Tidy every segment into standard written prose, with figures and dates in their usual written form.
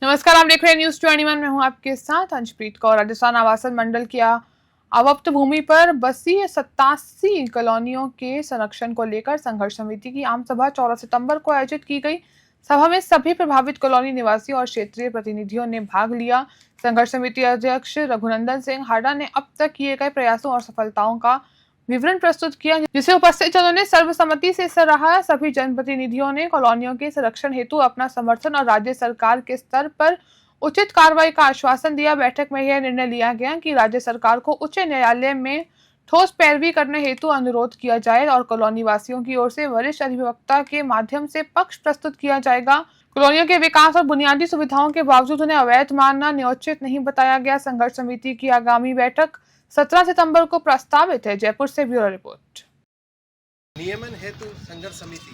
नमस्कार, आप देख रहे हैं न्यूज 21। में हूं आपके साथ अंशप्रीत कौर। राजस्थान आवासन मंडल की अवक्त भूमि पर बसी 87 कॉलोनियों के संरक्षण को लेकर संघर्ष समिति की आम सभा 14 सितंबर को आयोजित की गई। सभा में सभी प्रभावित कॉलोनी निवासी और क्षेत्रीय प्रतिनिधियों ने भाग लिया। संघर्ष समिति अध्यक्ष रघुनंदन सिंह हाडा ने अब तक किए गए प्रयासों और सफलताओं का विवरण प्रस्तुत किया, जिसे उपस्थित जनों ने सर्वसम्मति से सराहा। सभी जनप्रतिनिधियों ने कॉलोनियों के संरक्षण हेतु अपना समर्थन और राज्य सरकार के स्तर पर उचित कार्रवाई का आश्वासन दिया। बैठक में यह निर्णय लिया गया कि राज्य सरकार को उच्च न्यायालय में ठोस पैरवी करने हेतु अनुरोध किया जाए और कॉलोनी वासियों की ओर से वरिष्ठ अधिवक्ता के माध्यम से पक्ष प्रस्तुत किया जाएगा। कॉलोनियों के विकास और बुनियादी सुविधाओं के बावजूद उन्हें अवैध मानना न्योचित नहीं बताया गया। संघर्ष समिति की आगामी बैठक 17 सितंबर को प्रस्तावित है। जयपुर से ब्यूरो रिपोर्ट। नियमन हेतु संघर्ष समिति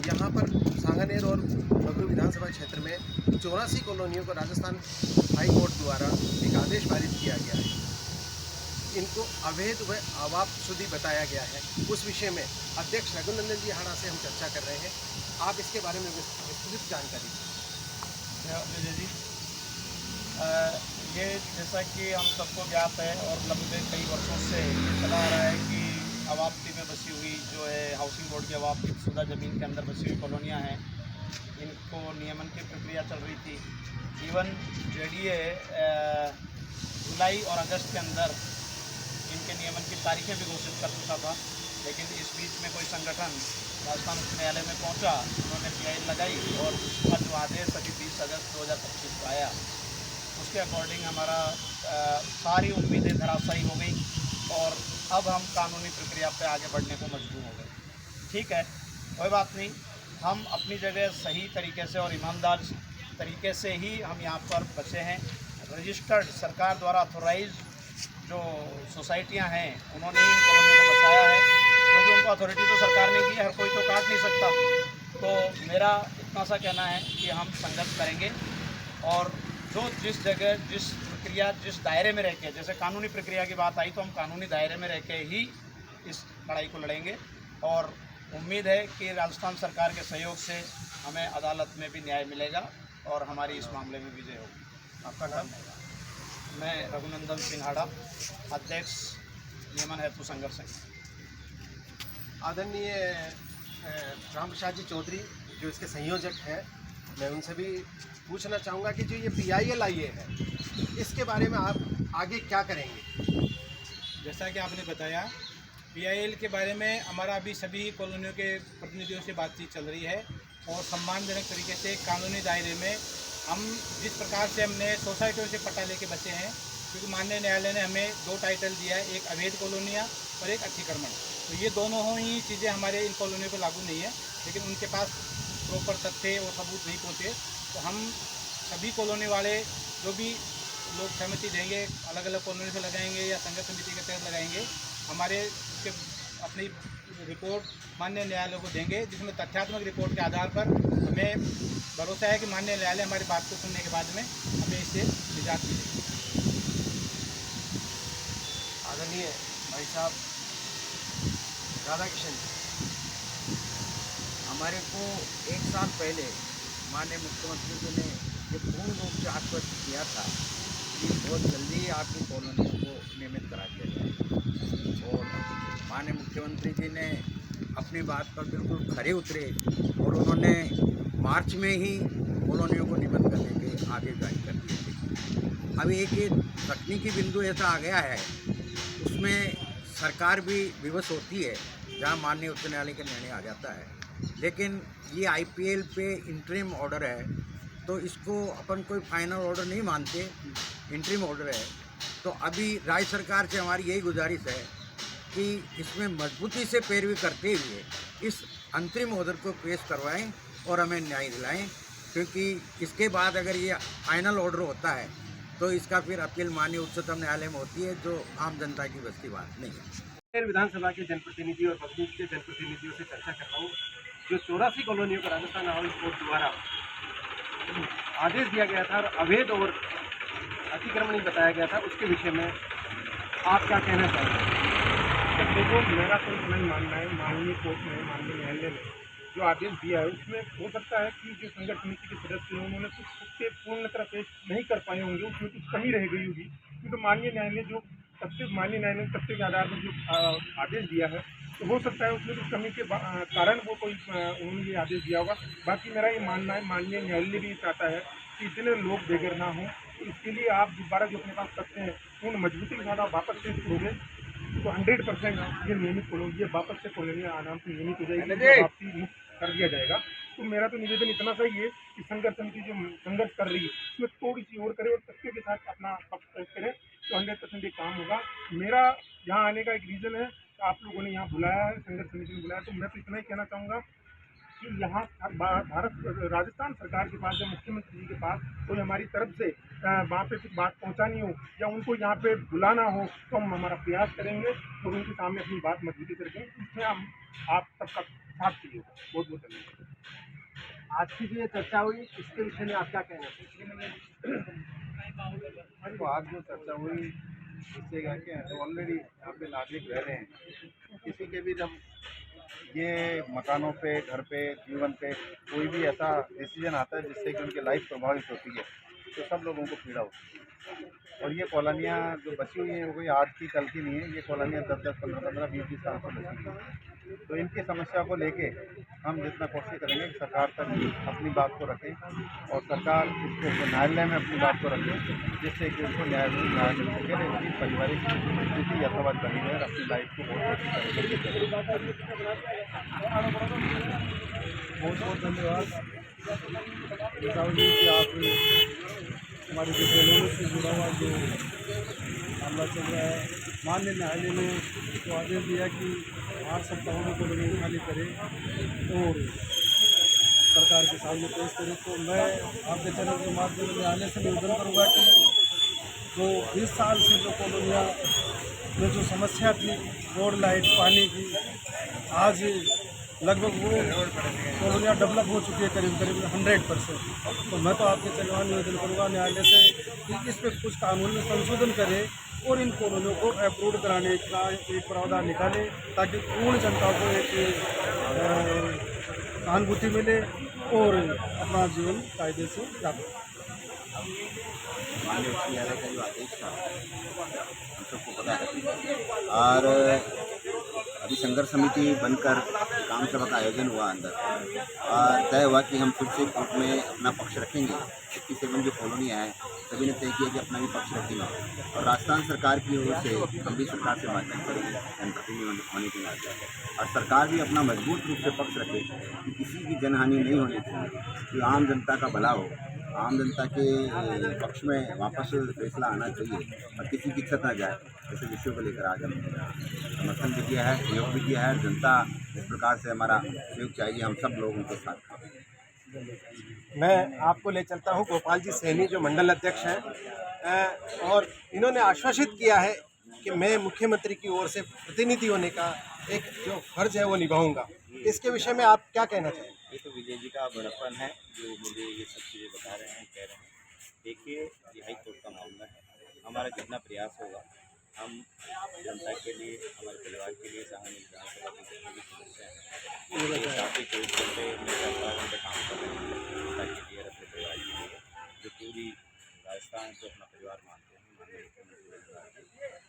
यहाँ पर सांगानेर और बगरू विधानसभा क्षेत्र में 84 कॉलोनियों को राजस्थान हाई कोर्ट द्वारा एक आदेश पारित किया गया है। इनको अवैध व आवापशुद्धि बताया गया है। उस विषय में अध्यक्ष रघुनंदन जी हाड़ा से हम चर्चा कर रहे हैं। आप इसके बारे में विस्तृत जानकारी जी। ये जैसा कि हम सबको ज्ञात है और लंबे कई वर्षों से ये चला आ रहा है कि अवाप्ति में बसी हुई जो है हाउसिंग बोर्ड की अवाप्ति शुदा ज़मीन के अंदर बसी हुई कॉलोनियाँ हैं, इनको नियमन की प्रक्रिया चल रही थी। इवन जेडीए जुलाई और अगस्त के अंदर इनके नियमन की तारीखें भी घोषित कर चुका था, लेकिन इस बीच में कोई संगठन राजस्थान उच्च न्यायालय में पहुँचा, उन्होंने PIL लगाई और उसका जो आदेश अभी 20 अगस्त 2025 को आया, उसके अकॉर्डिंग हमारा सारी उम्मीदें धराशायी हो गई और अब हम कानूनी प्रक्रिया पे आगे बढ़ने को मजबूर हो गए। ठीक है, कोई बात नहीं, हम अपनी जगह सही तरीके से और ईमानदार तरीके से ही हम यहाँ पर बचे हैं। रजिस्टर्ड सरकार द्वारा अथोराइज जो सोसाइटियाँ हैं उन्होंने ही इन कॉलोनियों को बसाया है, क्योंकि उनको अथॉरिटी तो सरकार ने दी है, हर कोई तो काट नहीं सकता। तो मेरा इतना सा कहना है कि हम संघर्ष करेंगे और जो जिस जगह जिस प्रक्रिया जिस दायरे में रह के, जैसे कानूनी प्रक्रिया की बात आई तो हम कानूनी दायरे में रह के ही इस लड़ाई को लड़ेंगे और उम्मीद है कि राजस्थान सरकार के सहयोग से हमें अदालत में भी न्याय मिलेगा और हमारी इस मामले में विजय होगी। आपका नाम? मैं रघुनंदन सिंह हाड़ा, अध्यक्ष नियमन हेतु संघर्ष समिति। आदरणीय राम प्रसाद जी चौधरी जो इसके संयोजक हैं, मैं उनसे भी पूछना चाहूँगा कि जो ये PIL आई है इसके बारे में आप आगे क्या करेंगे? जैसा कि आपने बताया, PIL के बारे में हमारा अभी सभी कॉलोनियों के प्रतिनिधियों से बातचीत चल रही है और सम्मानजनक तरीके से कानूनी दायरे में हम जिस प्रकार से हमने सोसाइटियों से पट्टा लेके बचे हैं, क्योंकि माननीय न्यायालय ने हमें 2 टाइटल दिया है, एक अवैध कॉलोनियाँ और एक अतिक्रमण। तो ये दोनों ही चीज़ें हमारे इन कॉलोनियों पर लागू नहीं है, लेकिन उनके पास प्रॉपर तथ्य और सबूत नहीं पहुँचे। तो हम सभी कॉलोनी वाले जो भी लोग सहमति देंगे, अलग अलग कॉलोनी से लगाएंगे या संघर्ष समिति के तहत लगाएंगे, हमारे के अपनी रिपोर्ट माननीय न्यायालय को देंगे, जिसमें तथ्यात्मक रिपोर्ट के आधार पर हमें भरोसा है कि माननीय न्यायालय हमारी बात को सुनने के बाद में हमें इससे निजात मिलेगी। आदरणीय भाई साहब राधाकिशन, हमारे को 1 साल पहले माननीय मुख्यमंत्री जी ने ये पूर्ण रूप से आश्वस्त किया था कि बहुत जल्दी आपकी कॉलोनियों को नियमित करा दिया जाए और माननीय मुख्यमंत्री जी ने अपनी बात पर बिल्कुल खरे उतरे और उन्होंने मार्च में ही कॉलोनियों को नियमित करने के आगे जारी कर दिए थे। अभी एक तकनीकी बिंदु ऐसा आ गया है, उसमें सरकार भी विवश होती है जहाँ माननीय उच्च न्यायालय का निर्णय आ जाता है, लेकिन ये IPL पे इंटरिम ऑर्डर है तो इसको अपन कोई फाइनल ऑर्डर नहीं मानते, इंटरिम ऑर्डर है। तो अभी राज्य सरकार से हमारी यही गुजारिश है कि इसमें मजबूती से पैरवी करते हुए इस अंतरिम ऑर्डर को पेश करवाएं और हमें न्याय दिलाएं, क्योंकि इसके बाद अगर ये फाइनल ऑर्डर होता है तो इसका फिर अपील माननीय उच्चतम न्यायालय में होती है, जो आम जनता की बस की बात नहीं है। विधानसभा के जनप्रतिनिधि और बगरू के जनप्रतिनिधियों से चर्चा कर रहा हूँ। जो 84 कॉलोनियों को राजस्थान हाउस कोर्ट द्वारा आदेश दिया गया था और अवैध और अतिक्रमण बताया गया था, उसके विषय में आप क्या कहना चाहते हैं? देखो, मेरा तो नहीं मानना है, माननीय कोर्ट में माननीय न्यायालय ने जो आदेश दिया है उसमें हो सकता है कि जो संघर्ष समिति के सदस्य हैं उन्होंने कुछ उसके पूर्ण तरह पेश नहीं कर पाए होंगे, उसमें कुछ कमी रह गई होगी, क्योंकि माननीय न्यायालय ने तथ्य के आधार पर जो आदेश दिया है, तो हो सकता है उसमें कुछ कमी के कारण वो कोई उन्होंने ये आदेश दिया होगा। बाकी मेरा ये मानना है, माननीय न्यायालय भी चाहता है कि इतने लोग बेघर ना हों, तो इसके लिए आप दोबारा जो अपने पास सकते हैं पूर्ण मजबूती के साथ आप वापस से करोगे तो 100% ये नियमित कॉलोनी वापस से कॉलोनी आराम से नियमित हो जाएगी, वापसी मुक्त कर दिया जाएगा। तो मेरा तो निवेदन इतना सा ही है कि संघर्ष समिति जो संघर्ष कर रही है उसमें थोड़ी सी और करे और तथ्य के साथ अपना पक्ष पेश करे तो 100% ये काम होगा। मेरा यहाँ आने का एक रीज़न है, आप लोगों ने यहाँ बुलाया है, संघर्ष समिति ने बुलाया, तो मैं तो इतना ही कहना चाहूँगा कि यहाँ राजस्थान सरकार के पास या मुख्यमंत्री जी के पास कोई हमारी तरफ से वहाँ पे कुछ बात पहुँचानी हो या उनको यहाँ पे बुलाना हो तो हम हमारा प्रयास करेंगे और उनके सामने अपनी बात मजबूती से रखेंगे। इसमें हम आप सबका साथ चाहिए। बहुत बहुत धन्यवाद। आज की जो ये चर्चा हुई इसके विषय में आप क्या कहना चाहिए? तो आज जो चर्चा हुई इससे क्या कि ऑलरेडी यहाँ पे नागरिक रह रहे हैं, किसी के भी जब ये मकानों पे, घर पे, जीवन पे कोई भी ऐसा डिसीजन आता है जिससे कि उनकी लाइफ प्रभावित होती है तो सब लोगों को पीड़ा होती है। और ये कॉलोनियाँ जो बची हुई हैं वो कोई आज की कल की नहीं है, ये कॉलोनियाँ 10-10, 15-15, 20-20 साल से बची हुई हैं। तो इनकी समस्या को लेके हम जितना कोशिश करेंगे कि सरकार तक अपनी बात को रखें और सरकार इसको न्यायालय में अपनी बात को रखे जिससे कि उनको न्याय मिल सके, उनकी पारिवारिक स्थिति यथावत बनी रहे और अपनी लाइफ को बहुत अच्छी तरीके से करें। बहुत बहुत धन्यवाद राहुल जी कि आप हमारे जो कॉलोनी से जुड़ा हुआ जो मामला चल रहा है, माननीय न्यायालय ने जो आदेश दिया कि 8 सप्ताहों में कॉलोनी खाली करे और सरकार के सामने पेश करे, तो मैं आपके चैनल के माध्यम से न्यायालय से निवेदन करूँगा कि जो 20 साल से जो कॉलोनियाँ में जो समस्या थी रोड, लाइट, पानी की, आज लगभग वो कॉलोनियाँ डेवलप हो चुकी है करीब 100%। तो मैं तो आपके चलवा निवेदन करूँगा न्यायालय से कि इस पर कुछ कानून में संशोधन करे और इन कॉलोनियों को अप्रूव कराने का एक प्रावधान निकाले ताकि पूर्ण जनता को एक सहानुभूति मिले और अपना जीवन कायदे से यापन। माननीय उच्च न्यायालय का जो आदेश था हम सबको पता है और अभी संघर्ष समिति बनकर काम सभा का आयोजन हुआ अंदर और तय हुआ कि हम फिर से कोर्ट में अपना पक्ष रखेंगे। 57 जो कॉलोनियाँ हैं सभी ने तय किया कि अपना भी पक्ष रखेंगे और राजस्थान सरकार की ओर से हम भी सरकार से बातचीत करेंगे जनप्रतिनिधि होने के नाते और सरकार भी अपना मजबूत रूप से पक्ष रखे कि किसी की जनहानि नहीं होनी चाहिए, कि आम जनता का भला हो, आम जनता के पक्ष में वापस फैसला आना चाहिए और किसी की इज्जत न जाए। ऐसे विषयों को लेकर आज हमने समर्थन भी किया है, सहयोग भी किया है। जनता इस प्रकार से हमारा सहयोग चाहिए, हम सब लोग उनके साथ हैं। मैं आपको ले चलता हूं गोपाल जी सैनी जो मंडल अध्यक्ष हैं और इन्होंने आश्वासित किया है कि मैं मुख्यमंत्री की ओर से प्रतिनिधि होने का एक जो फर्ज है वो निभाऊंगा। इसके विषय में आप क्या कहना चाहेंगे? ये तो विजय जी का बड़प्पन है जो मुझे ये सब चीज़ें बता रहे हैं, कह रहे हैं। देखिए ये हाई कोर्ट का मामला है, हमारा जितना प्रयास होगा हम जनता के लिए, हमारे परिवार के लिए, सामान्य विधानसभा की जितनी भी समस्याएँ हैं काफ़ी 24 घंटे में 4 घंटे काम कर रहे हैं जनता के लिए, अपने परिवार के लिए, जो पूरी राजस्थान को अपना परिवार मानते हैं। माननीय मुख्यमंत्री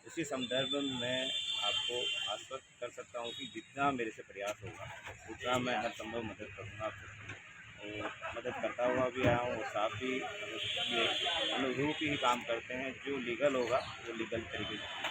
उसी संदर्भ में मैं आपको आश्वस्त कर सकता हूँ कि जितना मेरे से प्रयास होगा उतना मैं हर संभव मदद करूँगा और मदद करता हुआ भी आया हूँ और साथ ही ये अनुरूप ही काम करते हैं। जो लीगल होगा वो लीगल तरीके से